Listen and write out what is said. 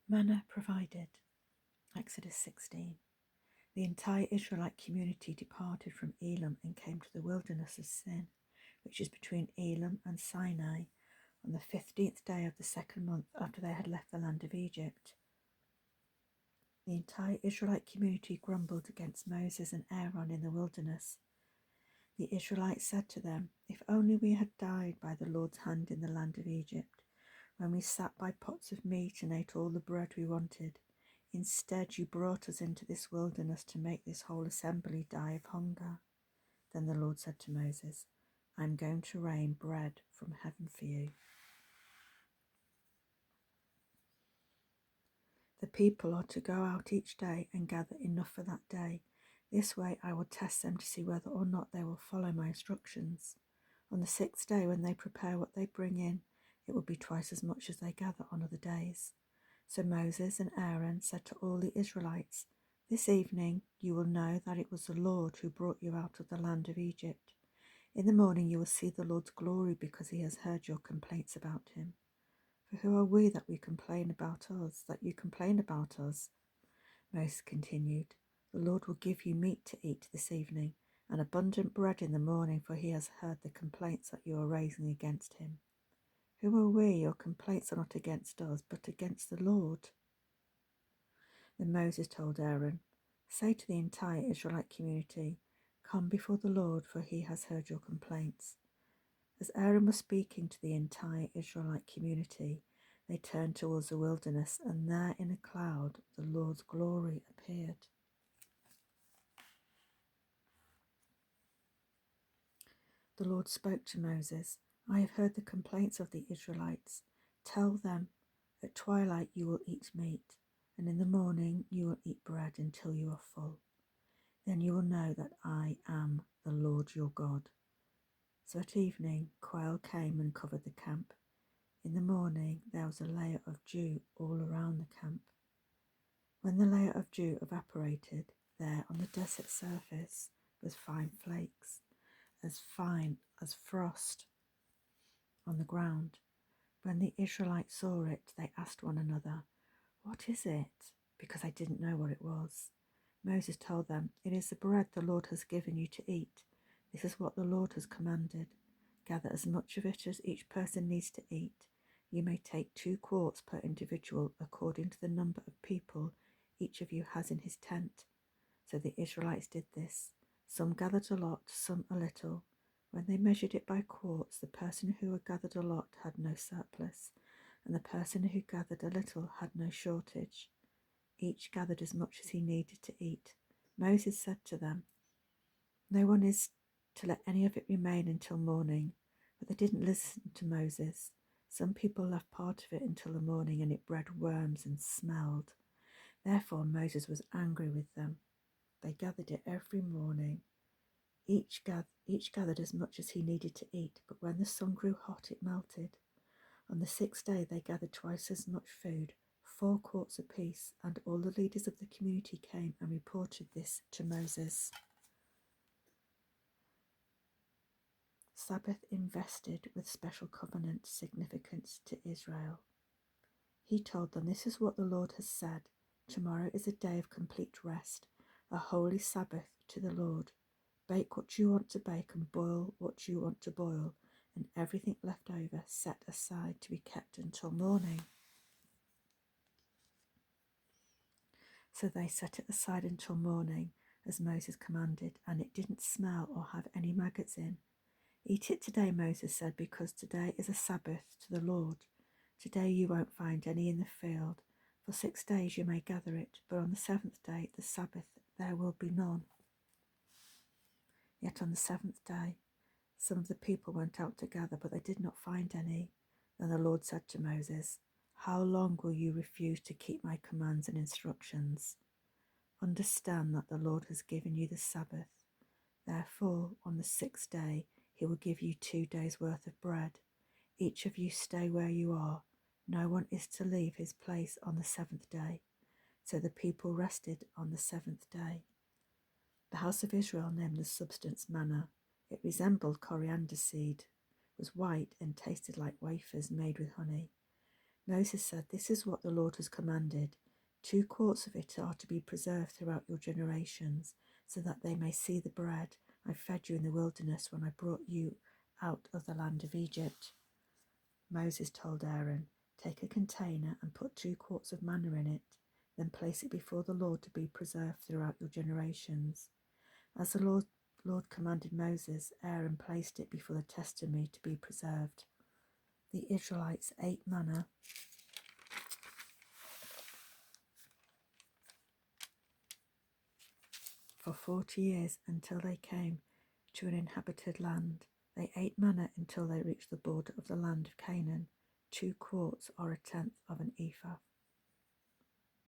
Manna provided. Exodus 16. The entire Israelite community departed from Elim and came to the wilderness of Sin, which is between Elim and Sinai, on the 15th day of the second month after they had left the land of Egypt. The entire Israelite community grumbled against Moses and Aaron in the wilderness. The Israelites said to them, "If only we had died by the Lord's hand in the land of Egypt, when we sat by pots of meat and ate all the bread we wanted. Instead, you brought us into this wilderness to make this whole assembly die of hunger." Then the Lord said to Moses, "I am going to rain bread from heaven for you." The people are to go out each day and gather enough for that day. This way I will test them to see whether or not they will follow my instructions. On the 6th day, when they prepare what they bring in, it will be twice as much as they gather on other days. So Moses and Aaron said to all the Israelites, "This evening you will know that it was the Lord who brought you out of the land of Egypt. In the morning you will see the Lord's glory because he has heard your complaints about him. For who are we that we complain about us, that you complain about us?" Moses continued, "The Lord will give you meat to eat this evening, and abundant bread in the morning, for he has heard the complaints that you are raising against him. Who are we? Your complaints are not against us, but against the Lord." Then Moses told Aaron, "Say to the entire Israelite community, 'Come before the Lord, for he has heard your complaints.'" As Aaron was speaking to the entire Israelite community, they turned towards the wilderness, and there in a cloud the Lord's glory appeared. The Lord spoke to Moses, "I have heard the complaints of the Israelites. Tell them, at twilight you will eat meat, and in the morning you will eat bread until you are full. Then you will know that I am the Lord your God." So at evening quail came and covered the camp. In the morning there was a layer of dew all around the camp. When the layer of dew evaporated, there on the desert surface was fine flakes, as fine as frost on the ground. When the Israelites saw it, they asked one another, "What is it?" because they didn't know what it was. Moses told them, "It is the bread the Lord has given you to eat. This is what the Lord has commanded. Gather as much of it as each person needs to eat. You may take 2 quarts per individual according to the number of people each of you has in his tent." So the Israelites did this. Some gathered a lot, some a little. When they measured it by quarts, the person who had gathered a lot had no surplus, and the person who gathered a little had no shortage. Each gathered as much as he needed to eat. Moses said to them, "No one is to let any of it remain until morning." But they didn't listen to Moses. Some people left part of it until the morning, and it bred worms and smelled. Therefore Moses was angry with them. They gathered it every morning. Each gathered as much as he needed to eat, but when the sun grew hot, it melted. On the 6th day, they gathered twice as much food, 4 quarts apiece, and all the leaders of the community came and reported this to Moses. Sabbath invested with special covenant significance to Israel. He told them, "This is what the Lord has said. Tomorrow is a day of complete rest, a holy Sabbath to the Lord. Bake what you want to bake and boil what you want to boil, and everything left over set aside to be kept until morning." So they set it aside until morning, as Moses commanded, and it didn't smell or have any maggots in. "Eat it today," Moses said, "because today is a Sabbath to the Lord. Today you won't find any in the field. For 6 days you may gather it, but on the 7th day, the Sabbath, there will be none." Yet on the 7th day, some of the people went out to gather, but they did not find any. Then the Lord said to Moses, "How long will you refuse to keep my commands and instructions? Understand that the Lord has given you the Sabbath. Therefore, on the 6th day, he will give you 2 days' worth of bread. Each of you stay where you are. No one is to leave his place on the 7th day." So the people rested on the 7th day. The house of Israel named the substance manna. It resembled coriander seed, was white and tasted like wafers made with honey. Moses said, "This is what the Lord has commanded. 2 quarts of it are to be preserved throughout your generations, so that they may see the bread I fed you in the wilderness when I brought you out of the land of Egypt." Moses told Aaron, "Take a container and put 2 quarts of manna in it, then place it before the Lord to be preserved throughout your generations." As the Lord commanded Moses, Aaron placed it before the testimony to be preserved. The Israelites ate manna for 40 years until they came to an inhabited land. They ate manna until they reached the border of the land of Canaan. 2 quarts or a tenth of an ephah.